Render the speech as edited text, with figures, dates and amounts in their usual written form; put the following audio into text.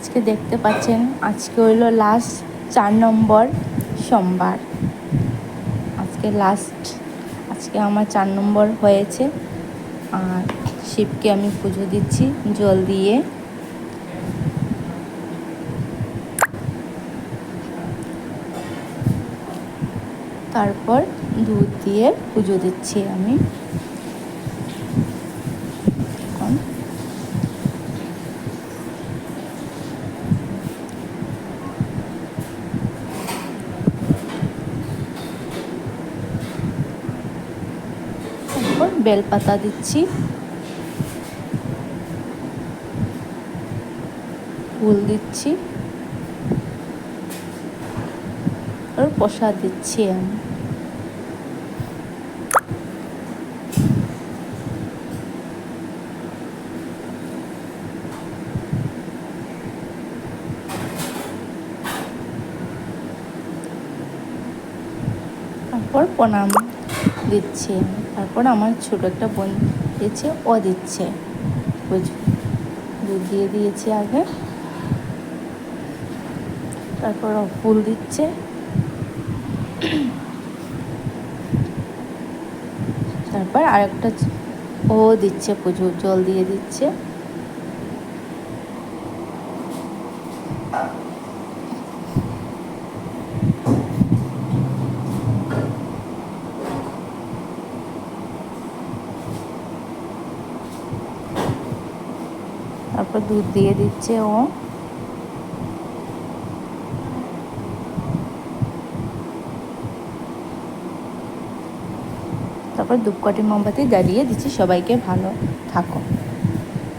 আজকে দেখতে পাচ্ছেন আজকে হইল লাস্ট 4 নম্বর সোমবার। আজকে আমার 4 নম্বর হয়েছে। আর শিবকে আমি পুজো দিচ্ছি জল দিয়ে। তারপর দুধ দিয়ে পুজো দিচ্ছি আমি। তারপর বেলপাতা দিচ্ছি, ফুল দিচ্ছি আর প্রসাদ দিচ্ছি আমি। তারপর প্রণাম দিচ্ছি। তারপর আমার ছোট একটা বোন দিচ্ছে, ও দিচ্ছে বুঝি দুধ দিয়ে দিয়েছি আগে। তারপর ও ফুল দিচ্ছে, তারপর আরেকটা ও দিচ্ছে পুজো জল দিয়ে দিচ্ছে। তারপর দুধ দিয়ে দিচ্ছে ও। তারপর ধূপকাঠি মোমবাতি জ্বালিয়ে দিচ্ছি, সবাইকে ভালো থাকো।